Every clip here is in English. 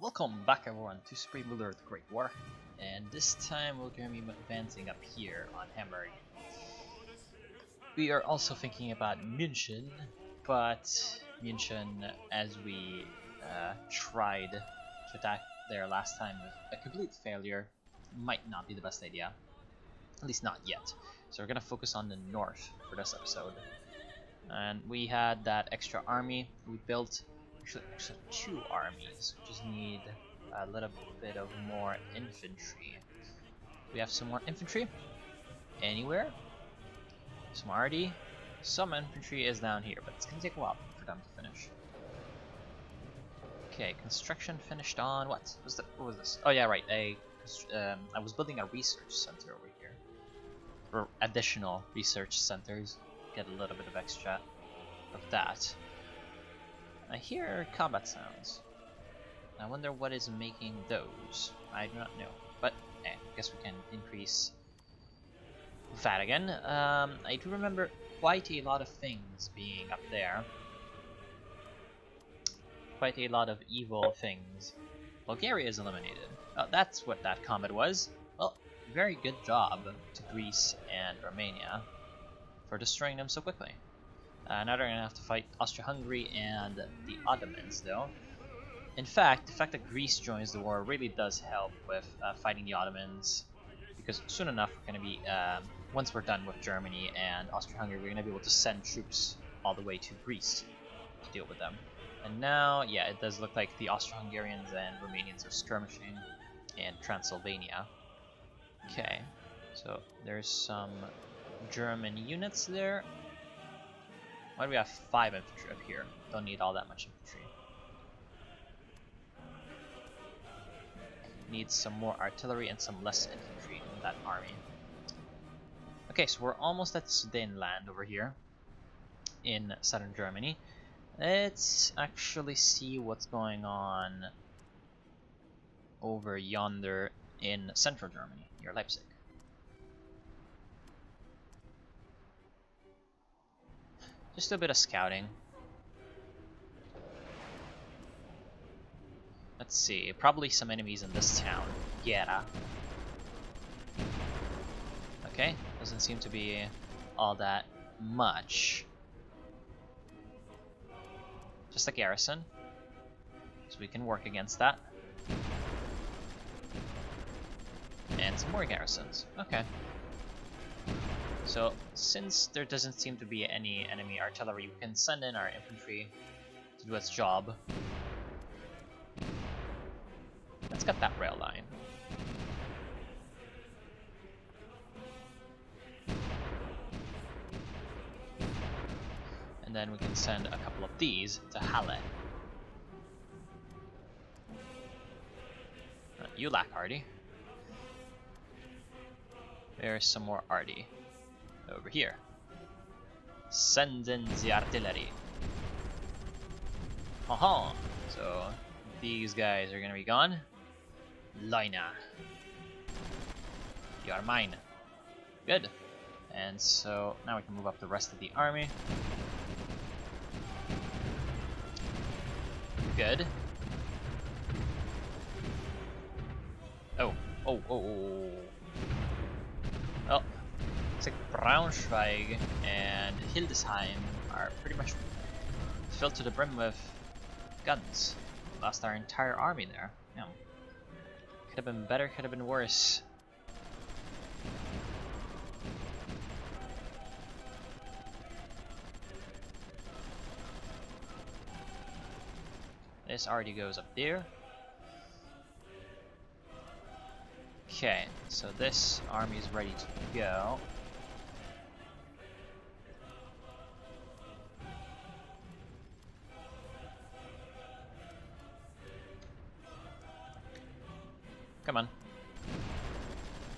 Welcome back everyone to Supreme Ruler of the Great War, and this time we're going to be advancing up here on Hamburg. We are also thinking about München, but München, as we tried to attack there last time with a complete failure, might not be the best idea. At least not yet. So we're going to focus on the north for this episode. And we had that extra army we built. Actually, two armies. We just need a little bit of more infantry. We have some more infantry? Anywhere? Some RD? Some infantry is down here, but it's gonna take a while for them to finish. Okay, construction finished on what? What was this? Oh yeah, right. I was building a research center over here. For additional research centers. Get a little bit of extra of that. I hear combat sounds. I wonder what is making those. I do not know, but I guess we can increase that again. I do remember quite a lot of things being up there. Quite a lot of evil things. Bulgaria is eliminated. Oh, that's what that combat was. Well, very good job to Greece and Romania for destroying them so quickly. Now they're going to have to fight Austria-Hungary and the Ottomans, though. In fact, the fact that Greece joins the war really does help with fighting the Ottomans, because soon enough we're going to be, once we're done with Germany and Austria-Hungary, we're going to be able to send troops all the way to Greece to deal with them. And now, yeah, it does look like the Austro-Hungarians and Romanians are skirmishing in Transylvania. Okay, so there's some German units there. Why do we have 5 infantry up here? Don't need all that much infantry. Need some more artillery and some less infantry in that army. Okay, so we're almost at the Sudetenland over here in southern Germany. Let's actually see what's going on over yonder in central Germany, near Leipzig. Just a bit of scouting. Let's see, probably some enemies in this town. Gera. Okay, doesn't seem to be all that much. Just a garrison. So we can work against that. And some more garrisons. Okay. So, since there doesn't seem to be any enemy artillery, we can send in our infantry to do its job. Let's get that rail line. And then we can send a couple of these to Halle. You lack Ardy. There's some more Ardy. Over here. Senden the artillery. Aha! So these guys are gonna be gone. Lina. You are mine. Good. And so now we can move up the rest of the army. Good. Oh. Oh. Well, looks like Braunschweig and Hildesheim are pretty much filled to the brim with guns. Lost our entire army there. Yeah. Could have been better, could have been worse. This already goes up there. Okay, so this army is ready to go. Come on.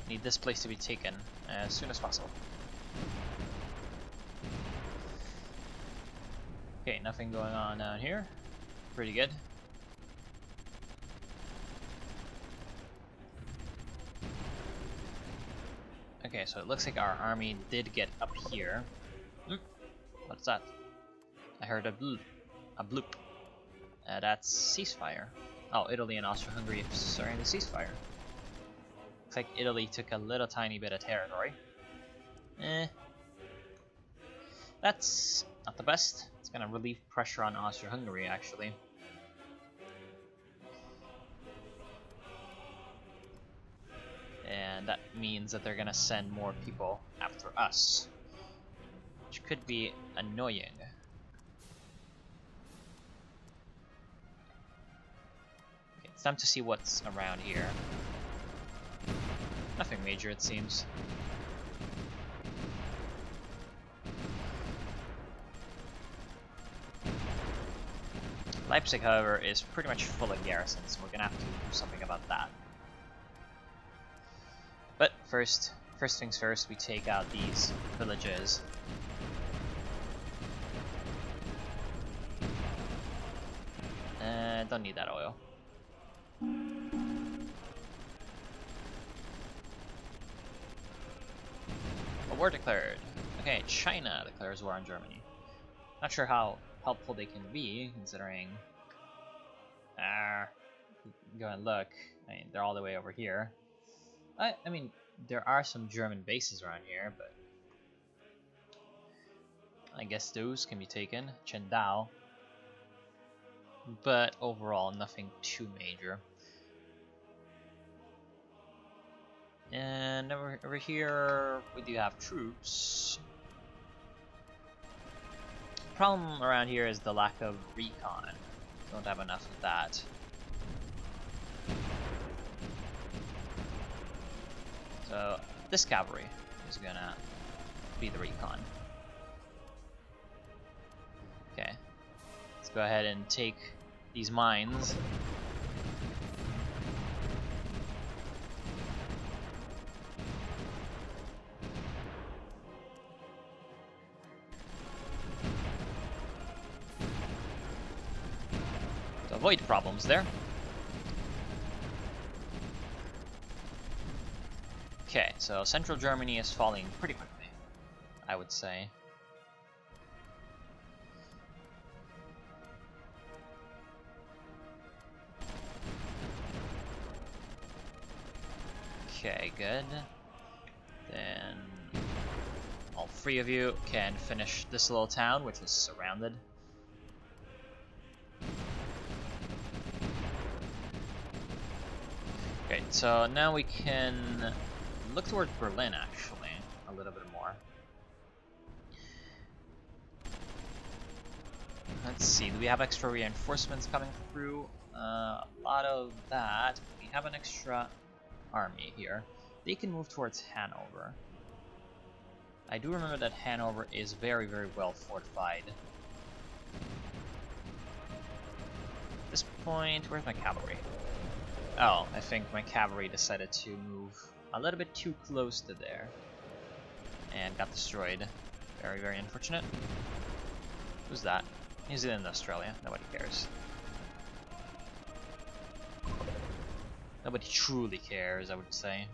Need this place to be taken as soon as possible. Okay, nothing going on down here. Pretty good. Okay, so it looks like our army did get up here. What's that? I heard a bloop. That's ceasefire. Oh, Italy and Austria-Hungary starting the ceasefire. Looks like Italy took a little tiny bit of territory. That's not the best. It's gonna relieve pressure on Austria-Hungary, actually. And that means that they're gonna send more people after us, which could be annoying. Okay, it's time to see what's around here. Nothing major, it seems. Leipzig, however, is pretty much full of garrisons, so we're gonna have to do something about that. But first things first, we take out these villages. Don't need that oil. A war declared. Okay, China declares war on Germany. Not sure how helpful they can be, considering... go and look. I mean, they're all the way over here. I mean, there are some German bases around here, but... I guess those can be taken. Chendao. But overall, nothing too major. And over here, we do have troops. Problem around here is the lack of recon. Don't have enough of that. So this cavalry is gonna be the recon. Okay, let's go ahead and take these mines. To avoid problems there. Okay, so central Germany is falling pretty quickly, I would say. Okay, good. Then all three of you can finish this little town, which is surrounded. Okay, so now we can look towards Berlin, actually, a little bit more. Let's see, do we have extra reinforcements coming through? A lot of that. We have an extra army here. They can move towards Hanover. I do remember that Hanover is very, very well fortified. At this point, where's my cavalry? Oh, I think my cavalry decided to move a little bit too close to there and got destroyed. Very, very unfortunate. Who's that? New Zealand, Australia. Nobody cares. Nobody truly cares, I would say.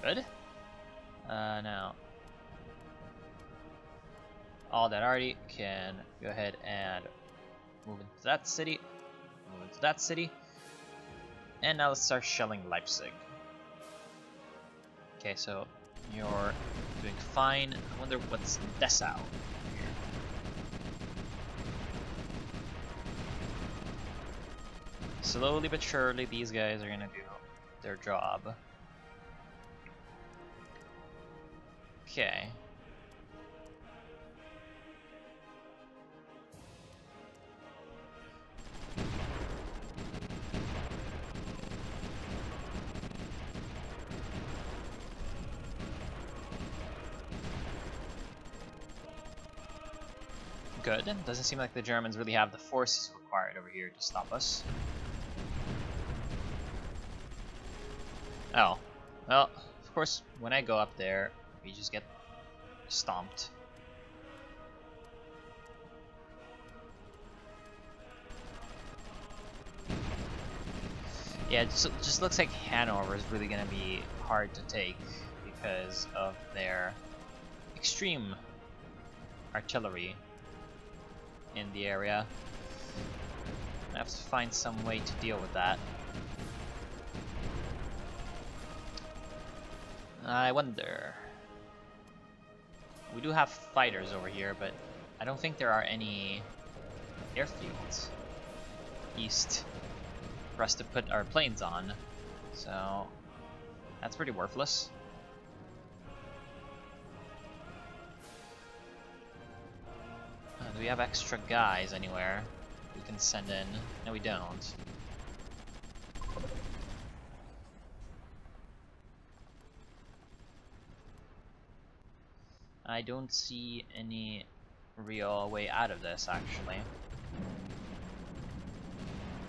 Good. Now, all that arty can go ahead and move into that city. Move into that city. And now let's start shelling Leipzig. Okay, so you're doing fine. I wonder what's Dessau here. Slowly but surely, these guys are gonna do their job. Okay. Good. Doesn't seem like the Germans really have the forces required over here to stop us. Oh. Well, of course, when I go up there, we just get stomped. Yeah, it just looks like Hanover is really going to be hard to take because of their extreme artillery in the area. I have to find some way to deal with that. I wonder. We do have fighters over here, but I don't think there are any airfields east for us to put our planes on. So that's pretty worthless. Do we have extra guys anywhere we can send in? No, we don't. I don't see any real way out of this, actually.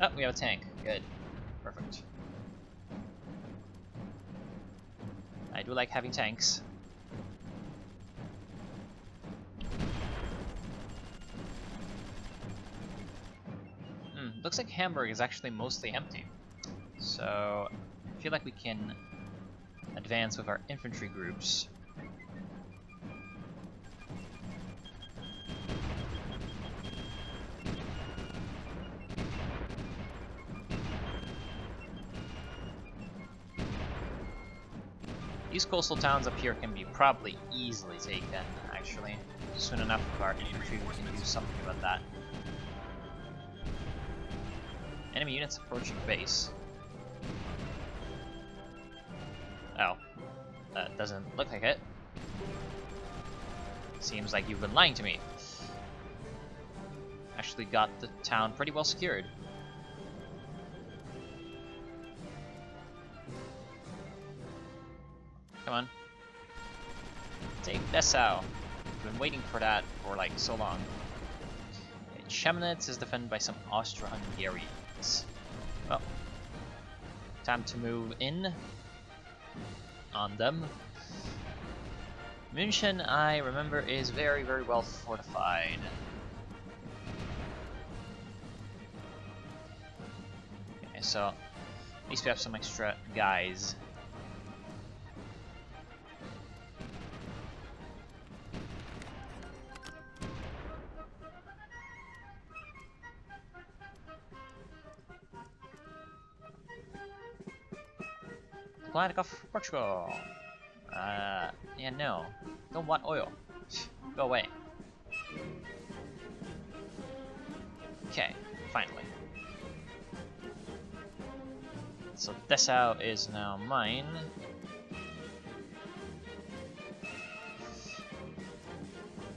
Oh, we have a tank. Good. Perfect. I do like having tanks. Looks like Hamburg is actually mostly empty. So I feel like we can advance with our infantry groups. These coastal towns up here can be probably easily taken, actually. Soon enough with our infantry we can do something about that. Enemy units approaching base. Oh, that doesn't look like it. Seems like you've been lying to me. Actually got the town pretty well secured. Come on. Take Dessau. I've been waiting for that for like so long. Okay, Chemnitz is defended by some Austro-Hungarians. Well, time to move in on them. München, I remember, is very, very well fortified. Okay, so at least we have some extra guys. Atlantic of Portugal. Yeah, no. Don't want oil. Go away. Okay, finally. So Dessau is now mine.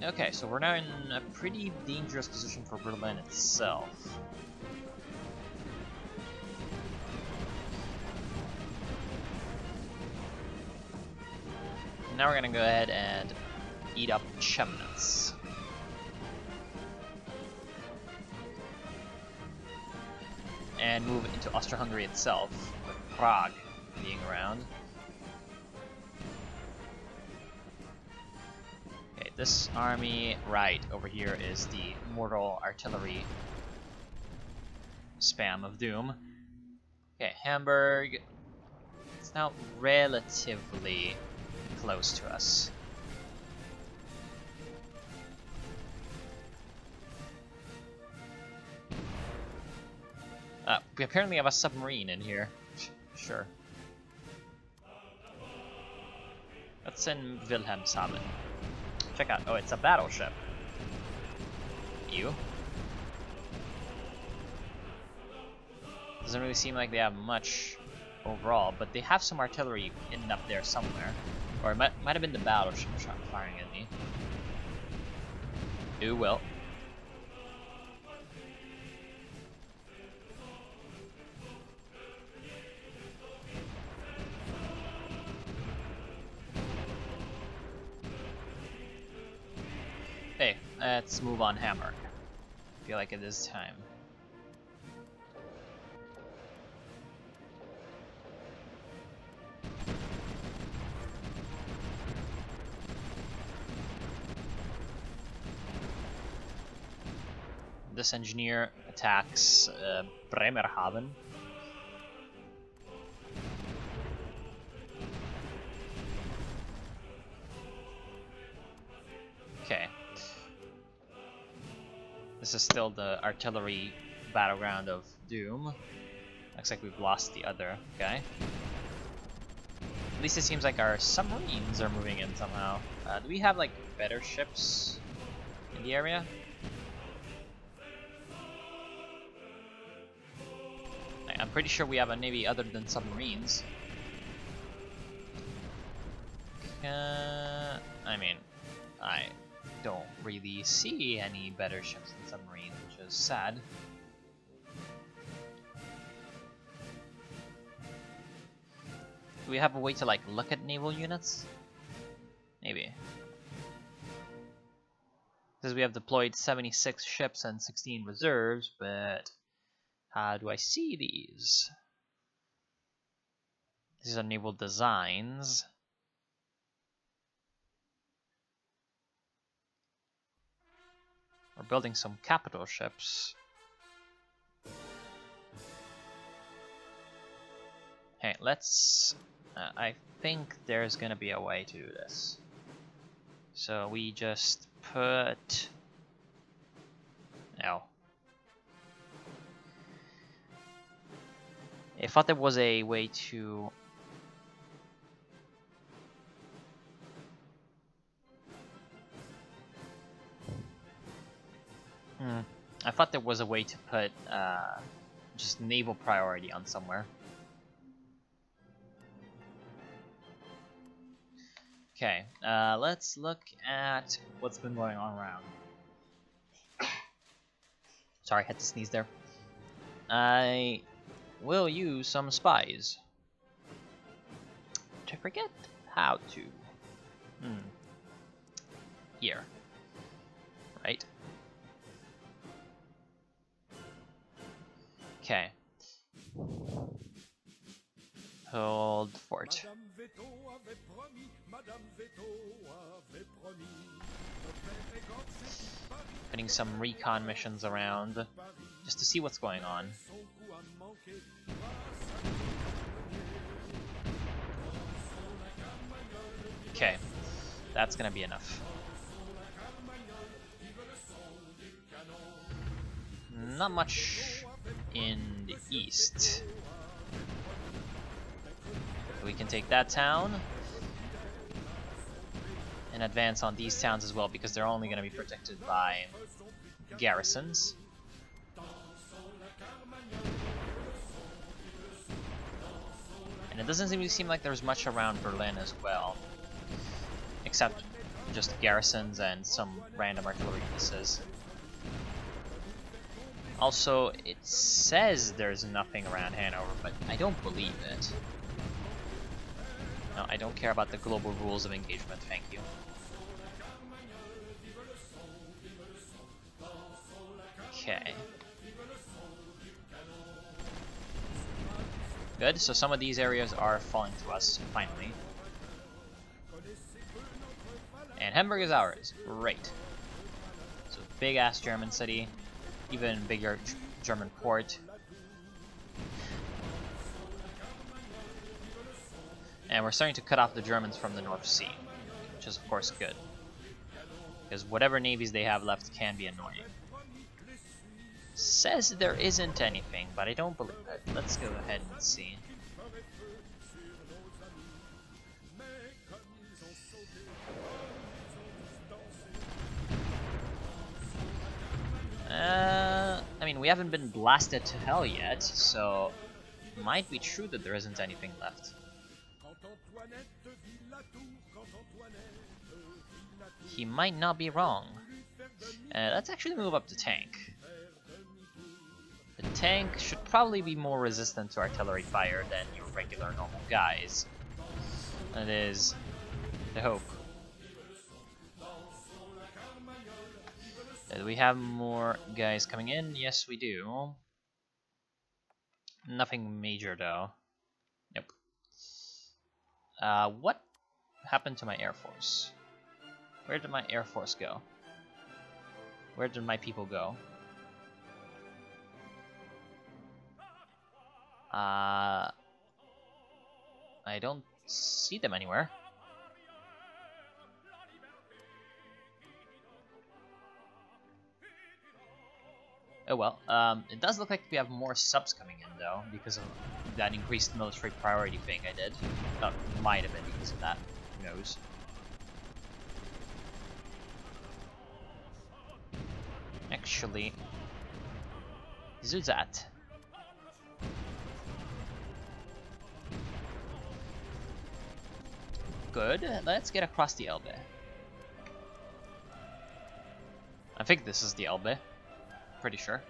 Okay, so we're now in a pretty dangerous position for Berlin itself. Now we're gonna go ahead and eat up Chemnitz. And move into Austro-Hungary itself, with Prague being around. Okay, this army right over here is the mortal artillery spam of doom. Okay, Hamburg. It's now relatively close to us. We apparently have a submarine in here. Sure. Let's send Wilhelmshaven. Check out. Oh, it's a battleship. Ew. Doesn't really seem like they have much overall, but they have some artillery hidden up there somewhere. Or it might have been the battleship firing at me. Ooh, well. Hey, let's move on Hamburg. I feel like it is time. This engineer attacks Bremerhaven. Okay. This This is still the artillery battleground of Doom. Looks like we've lost the other guy. At least it seems like our submarines are moving in somehow. Do we have like better ships in the area? I'm pretty sure we have a navy other than submarines. I mean, I don't really see any better ships than submarines, which is sad. Do we have a way to like look at naval units? Maybe. Because we have deployed 76 ships and 16 reserves, but how do I see these? These are naval designs. We're building some capital ships. Hey, let's... I think there's gonna be a way to do this. So we just put... No. I thought there was a way to... I thought there was a way to put just naval priority on somewhere. Okay, let's look at what's been going on around. Sorry, I had to sneeze there. I will use some spies. I forget how to. Here. Right. Okay. Hold fort. Putting some recon missions around just to see what's going on. Okay, that's gonna be enough. Not much in the east. We can take that town and advance on these towns as well, because they're only going to be protected by garrisons. And it doesn't really seem like there's much around Berlin as well, except just garrisons and some random artillery pieces. Also, it says there's nothing around Hanover, but I don't believe it. No, I don't care about the global rules of engagement, thank you. Okay. Good, so some of these areas are falling to us, finally. And Hamburg is ours, great. So big-ass German city. Even bigger German port. And we're starting to cut off the Germans from the North Sea, which is of course good. Because whatever navies they have left can be annoying. Says there isn't anything, but I don't believe it. Let's go ahead and see. I mean, we haven't been blasted to hell yet, so it might be true that there isn't anything left. He might not be wrong. Let's actually move up the tank. The tank should probably be more resistant to artillery fire than your regular normal guys. That is the hope. Do we have more guys coming in? Yes, we do. Nothing major, though. Nope. What happened to my Air Force? Where did my Air Force go? Where did my people go? I don't see them anywhere. Oh well, it does look like we have more subs coming in though, because of that increased military priority thing I did. Might have been because of that, who knows. Actually, do that. Good, let's get across the Elbe. I think this is the Elbe, pretty sure.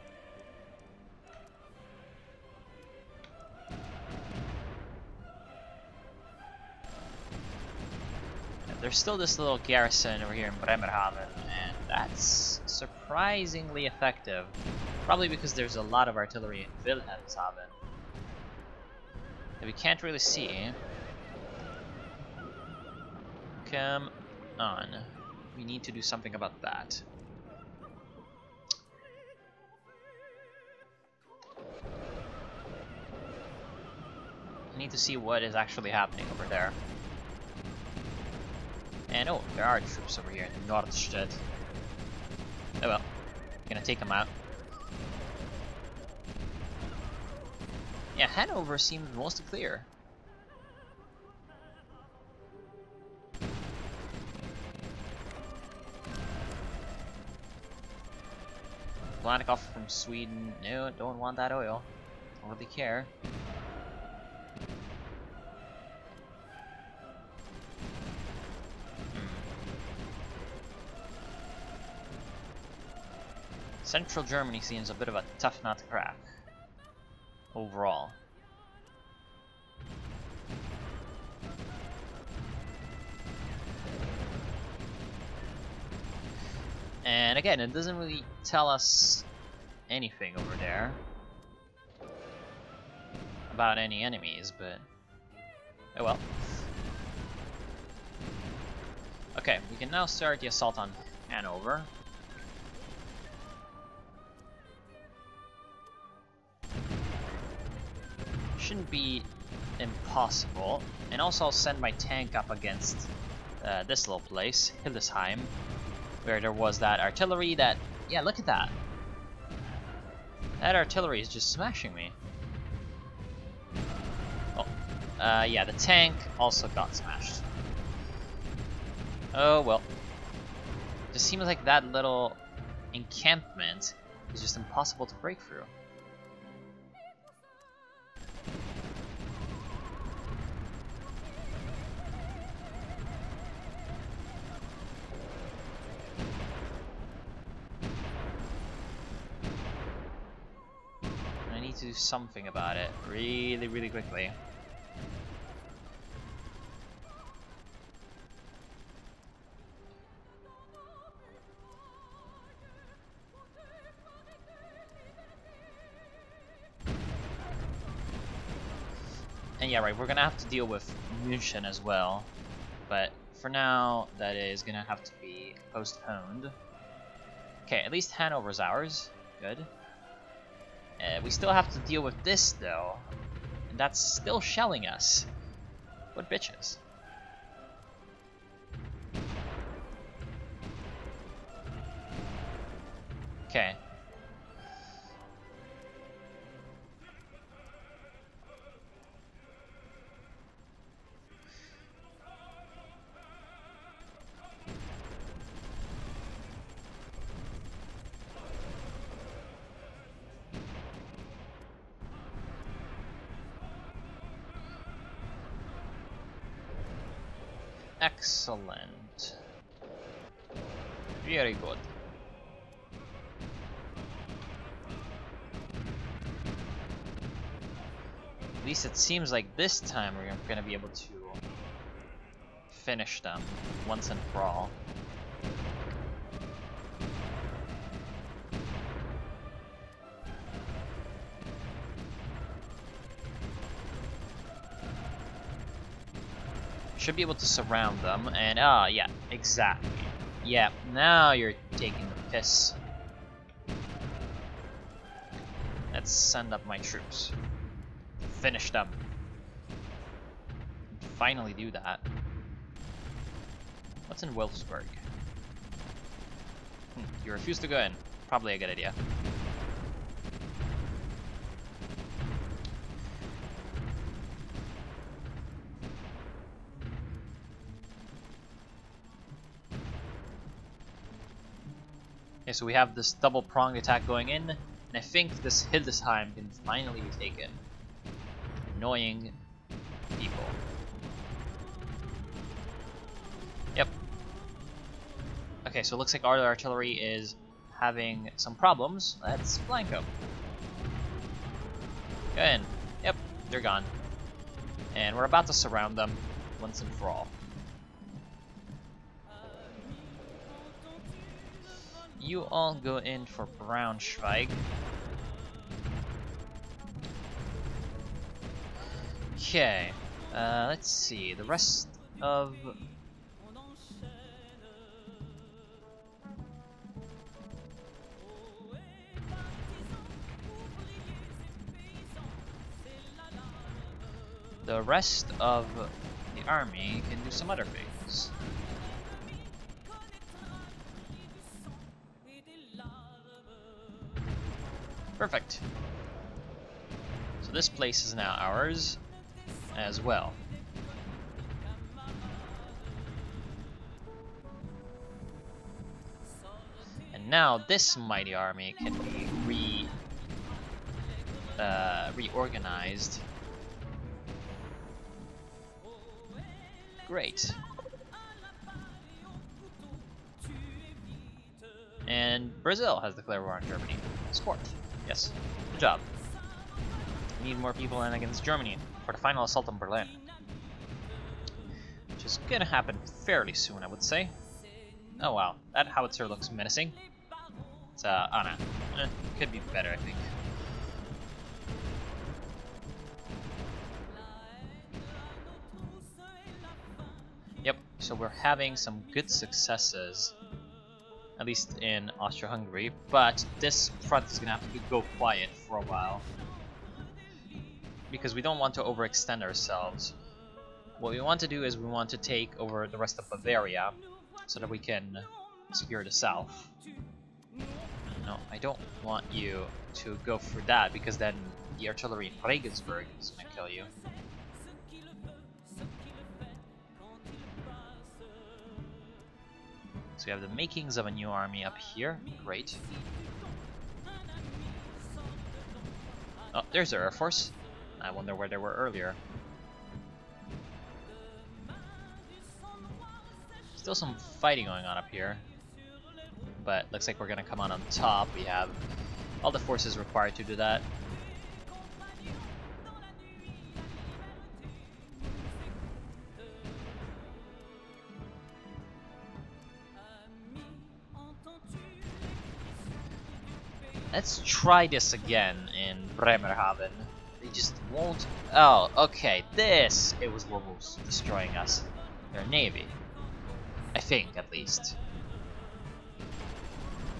There's still this little garrison over here in Bremerhaven, and that's surprisingly effective. Probably because there's a lot of artillery in Wilhelmshaven that we can't really see. Come on. We need to do something about that. I need to see what is actually happening over there. And oh, there are troops over here in Nordstedt. Oh well, gonna take them out. Yeah, Hanover seems mostly clear. Blanikoff from Sweden. No, don't want that oil. Don't really care. Central Germany seems a bit of a tough nut to crack, overall. And again, it doesn't really tell us anything over there about any enemies, but oh well. Okay, we can now start the assault on Hanover. Shouldn't be impossible. And also I'll send my tank up against this little place, Hildesheim, where there was that artillery that... Yeah, look at that. That artillery is just smashing me. Oh, yeah, the tank also got smashed. Oh, well. It just seems like that little encampment is just impossible to break through. To do something about it really quickly. And yeah, right, we're gonna have to deal with München as well, but for now that is gonna have to be postponed. Okay, at least Hanover's ours. Good. We still have to deal with this though, and that's still shelling us. What bitches. Okay. Excellent. Very good. At least it seems like this time we're gonna be able to finish them once and for all. Should be able to surround them, and yeah, exactly. Yeah, now you're taking the piss. Let's send up my troops. Finish them. Finally do that. What's in Wolfsburg? You refuse to go in. Probably a good idea. Okay, so we have this double-pronged attack going in, and I think this Hildesheim can finally be taken. Annoying people. Yep. Okay, so it looks like our artillery is having some problems. Let's flank them. Go in. Yep, they're gone. And we're about to surround them once and for all. You all go in for Braunschweig. Okay, let's see. The rest of... the rest of the army can do some other things. Perfect. So this place is now ours as well. And now this mighty army can be reorganized. Great. And Brazil has declared war on Germany. Sport. Yes. Good job. We need more people in against Germany for the final assault on Berlin. Which is gonna happen fairly soon, I would say. Oh wow, that howitzer looks menacing. It's oh no. Could be better, I think. Yep, so we're having some good successes, at least in Austria-Hungary, but this front is gonna have to go quiet for a while because we don't want to overextend ourselves. What we want to do is we want to take over the rest of Bavaria so that we can secure the south. No, I don't want you to go for that because then the artillery in Regensburg is gonna kill you. So we have the makings of a new army up here. Great. Oh, there's our Air Force. I wonder where they were earlier. Still some fighting going on up here. But looks like we're gonna come on top. We have all the forces required to do that. Let's try this again in Bremerhaven. They just won't... Oh, okay. This it was what was destroying us. Their navy. I think, at least.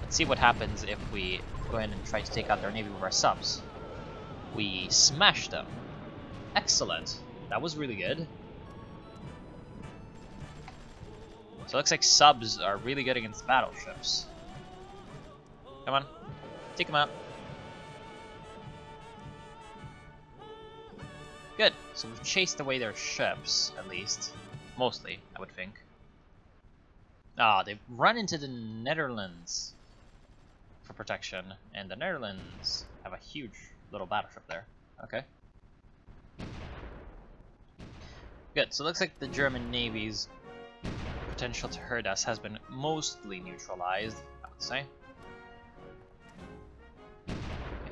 Let's see what happens if we go in and try to take out their navy with our subs. We smashed them. Excellent. That was really good. So it looks like subs are really good against battleships. Come on. Take them out. Good. So we've chased away their ships, at least. Mostly, I would think. Ah, they've run into the Netherlands for protection, and the Netherlands have a huge little battleship there. Okay. Good. So it looks like the German Navy's potential to hurt us has been mostly neutralized, I would say.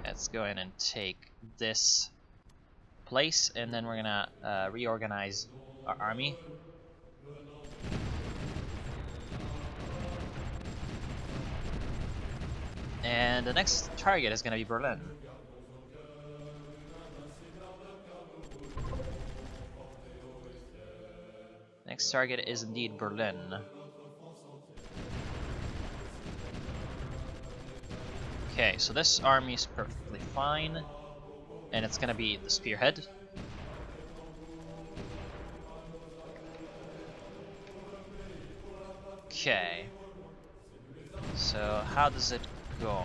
Let's go in and take this place, and then we're gonna reorganize our army. And the next target is gonna be Berlin. Next target is indeed Berlin. Okay, so this army is perfectly fine, and it's gonna be the spearhead. Okay, so how does it going?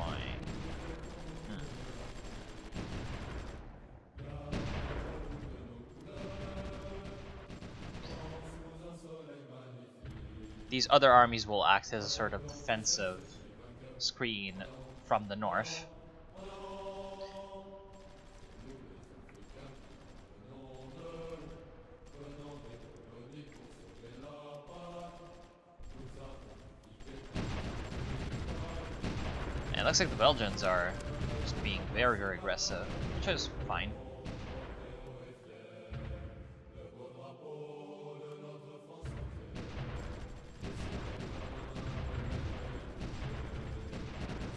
These other armies will act as a sort of defensive screen from the north. And it looks like the Belgians are just being very, very aggressive, which is fine.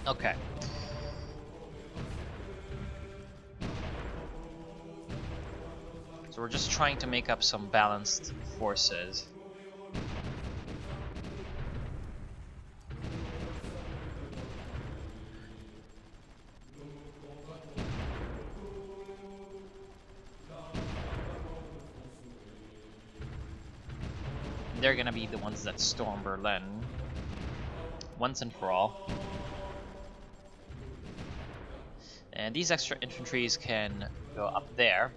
Okay. So we're just trying to make up some balanced forces. They're gonna be the ones that storm Berlin once and for all. And these extra infantries can go up there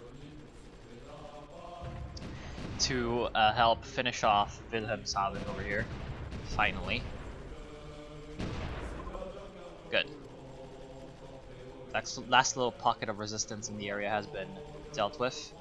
to help finish off Wilhelmshaven over here, finally. Good. That last little pocket of resistance in the area has been dealt with.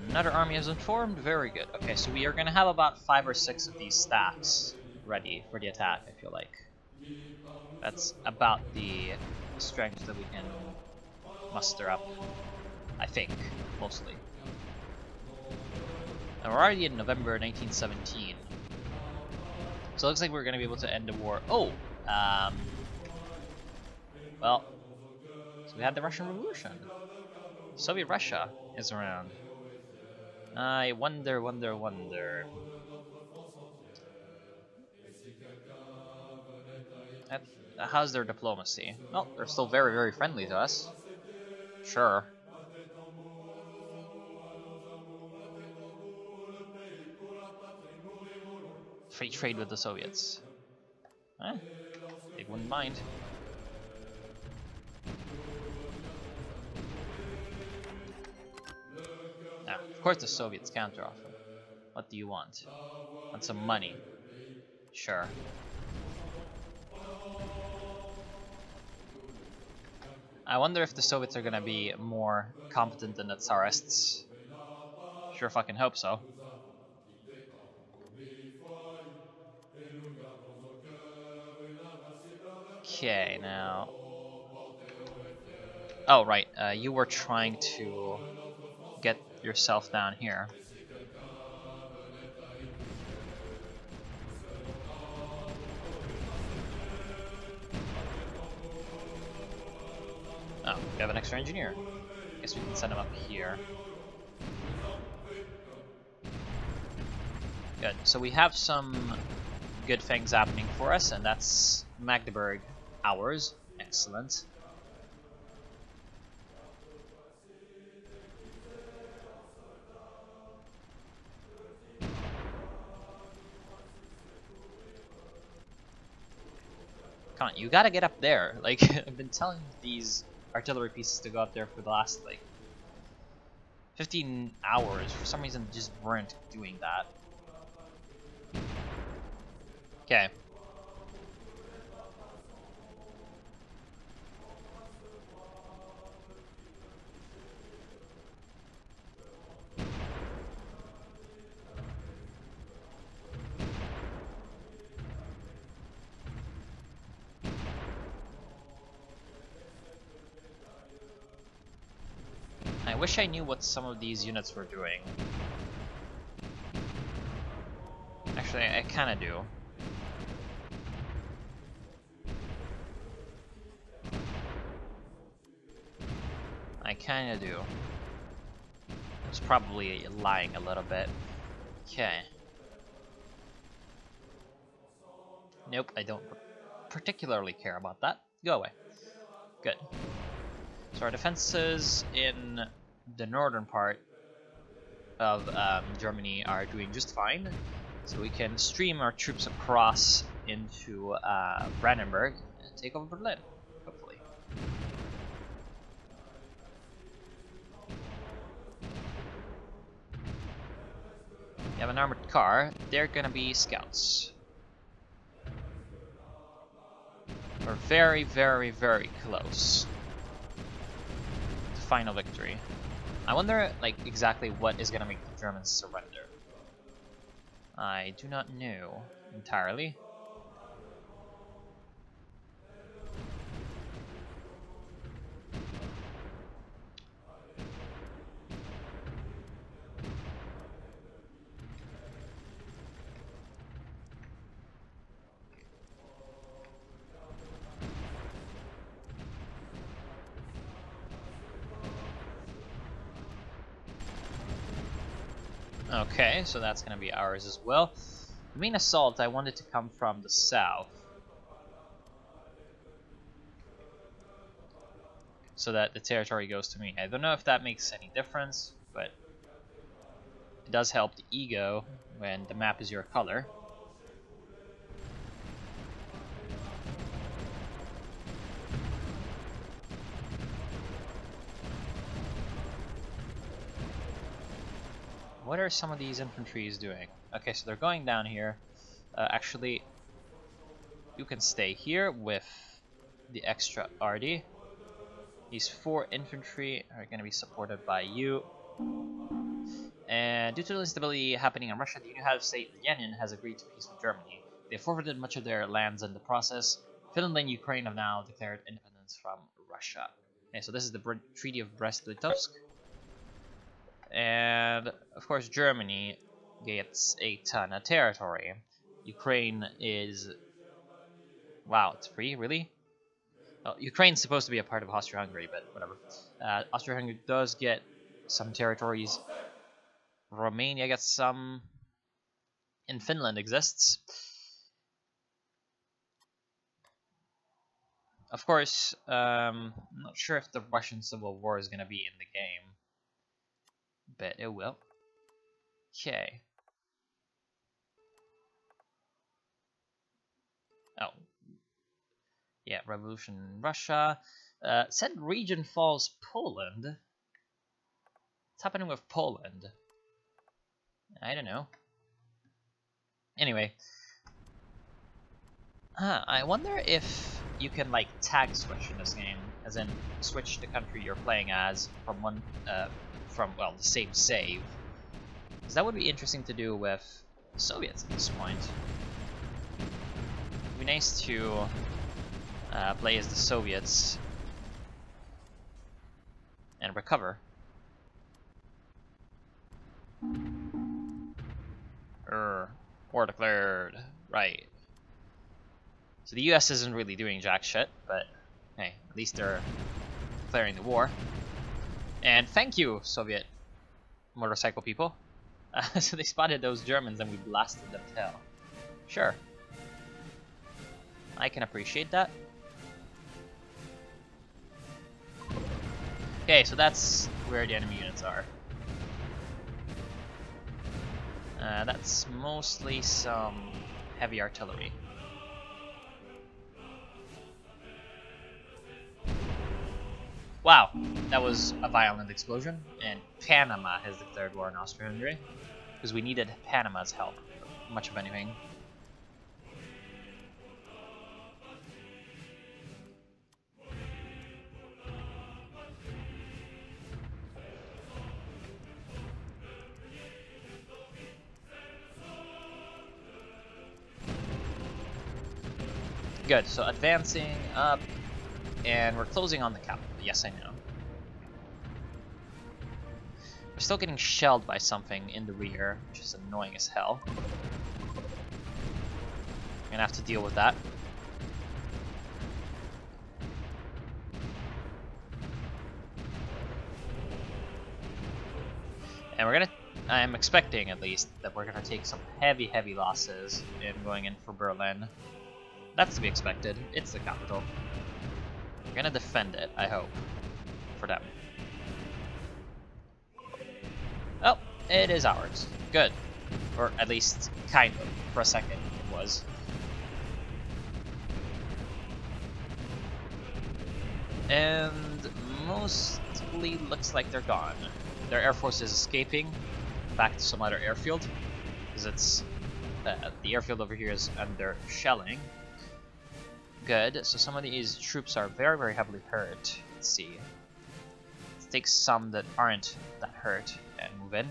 Another army has been formed. Very good. Okay, so we are going to have about 5 or 6 of these stacks ready for the attack, I feel like. That's about the strength that we can muster up, I think, mostly. And we're already in November 1917. So it looks like we're going to be able to end the war. Oh! Well, so we had the Russian Revolution. Soviet Russia is around. I wonder. How's their diplomacy? Well, they're still very, very friendly to us. Sure. Free trade with the Soviets. Eh, they wouldn't mind. Now, of course the Soviets counteroffer. What do you want? Want some money? Sure. I wonder if the Soviets are gonna be more competent than the Tsarists. Sure fucking hope so. Okay, now... Oh, right, you were trying to get yourself down here. Oh, we have an extra engineer. Guess we can send him up here. Good, so we have some good things happening for us, and that's Magdeburg ours. Excellent. Come on, you gotta get up there. Like, I've been telling these artillery pieces to go up there for the last, like, 15 hours. For some reason, just weren't doing that. Okay. I wish I knew what some of these units were doing. Actually, I kinda do. I kinda do. I was probably lying a little bit. Okay. Nope, I don't particularly care about that. Go away. Good. So our defenses in the northern part of Germany are doing just fine, so we can stream our troops across into Brandenburg and take over Berlin, hopefully. You have an armored car, they're gonna be scouts. We're very, very, very close to final victory. I wonder, like, exactly what is gonna make the Germans surrender. I do not know entirely. Okay, so that's gonna be ours as well. The main assault, I wanted to come from the south, so that the territory goes to me. I don't know if that makes any difference, but it does help the ego when the map is your color. What are some of these infantries doing? Okay, so they're going down here. Actually, you can stay here with the extra RD. These 4 infantry are going to be supported by you. And due to the instability happening in Russia, the new head of state, Lenin, has agreed to peace with Germany. They forfeited much of their lands in the process. Finland and Ukraine have now declared independence from Russia. Okay, so this is the Treaty of Brest-Litovsk. And of course Germany gets a ton of territory. Ukraine is... wow, it's free? Really? Well, Ukraine's supposed to be a part of Austria-Hungary, but whatever. Austria-Hungary does get some territories. Romania gets some. And Finland exists. Of course, I'm not sure if the Russian Civil War is going to be in the game. Bet it will. Okay. Oh. Yeah, revolution in Russia. Said region falls Poland. What's happening with Poland? I don't know. Anyway. I wonder if you can, like, tag switch in this game. As in, switch the country you're playing as from one, well, the same save. Because that would be interesting to do with Soviets at this point. It'd be nice to play as the Soviets and recover. War declared. Right. So the US isn't really doing jack shit, but hey, at least they're declaring the war. And thank you, Soviet motorcycle people. So they spotted those Germans and we blasted them to hell. Sure. I can appreciate that. Okay, so that's where the enemy units are. That's mostly some heavy artillery. Wow, that was a violent explosion, and Panama has declared war on Austria-Hungary, because we needed Panama's help, much of anything. Good, so advancing up, and we're closing on the capital. Yes, I know. We're still getting shelled by something in the rear, which is annoying as hell. I'm gonna have to deal with that. And we're gonna... I'm expecting, at least, that we're gonna take some heavy, heavy losses in going in for Berlin. That's to be expected. It's the capital. We're gonna defend it, I hope, for them. Oh, It is ours. Good. Or at least, kind of. For a second, it was. And mostly looks like they're gone. Their air force is escaping back to some other airfield. Because it's... the airfield over here is under shelling. Good. So some of these troops are very, very heavily hurt. Let's see. Let's take some that aren't that hurt and move in.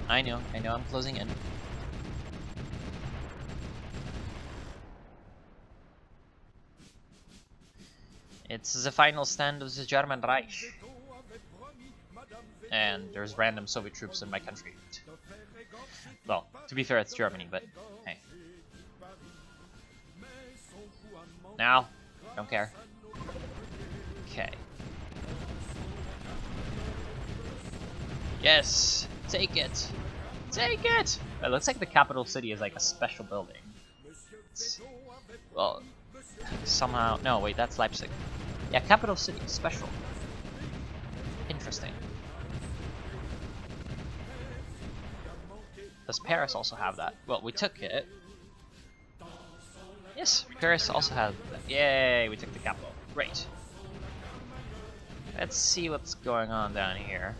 I know, I'm closing in. It's the final stand of the German Reich. And there's random Soviet troops in my country. Well, to be fair, it's Germany, but hey. Now, don't care. Okay. Yes, take it. Take it! It looks like the capital city is like a special building. Well, somehow... No, wait, that's Leipzig. Yeah, capital city, special. Interesting. Does Paris also have that? Well, we took it. Yes, Paris also has that. Yay, we took the capital. Great. Let's see what's going on down here.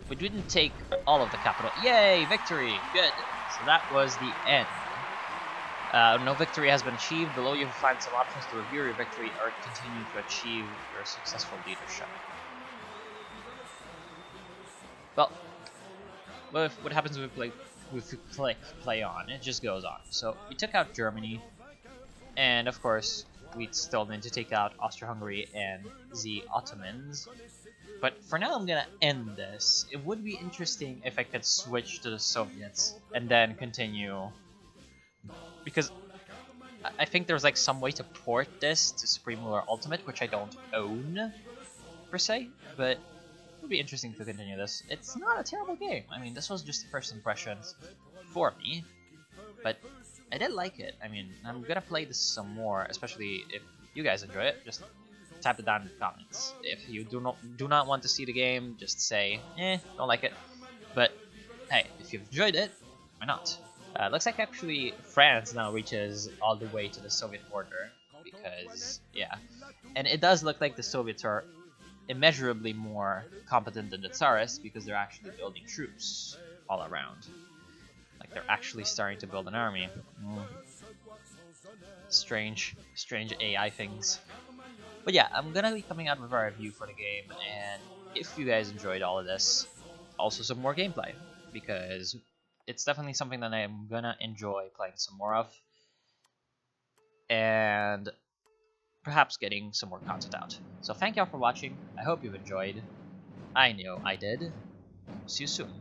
We didn't take all of the capital. Yay, victory! Good. So that was the end. No victory has been achieved. Below you will find some options to review your victory or continue to achieve your successful leadership. Well, what happens if we click play on? It just goes on. So we took out Germany, and of course we still need to take out Austria-Hungary and the Ottomans. But for now, I'm gonna end this. It would be interesting if I could switch to the Soviets and then continue, because I think there's like some way to port this to Supreme Ruler Ultimate, which I don't own per se, but it would be interesting to continue this. It's not a terrible game. I mean, this was just the first impressions for me, but I did like it. I mean, I'm gonna play this some more, especially if you guys enjoy it. Just type it down in the comments. If you do not want to see the game, just say, don't like it. But hey, if you've enjoyed it, why not? Looks like actually France now reaches all the way to the Soviet border, because, yeah. And it does look like the Soviets are immeasurably more competent than the Tsarists, because they're actually building troops all around. Like, they're actually starting to build an army. Strange AI things. But yeah, I'm gonna be coming out with a review for the game, and if you guys enjoyed all of this, also some more gameplay, because it's definitely something that I'm gonna enjoy playing some more of, and perhaps getting some more content out. So thank y'all for watching, I hope you've enjoyed, I know I did, see you soon.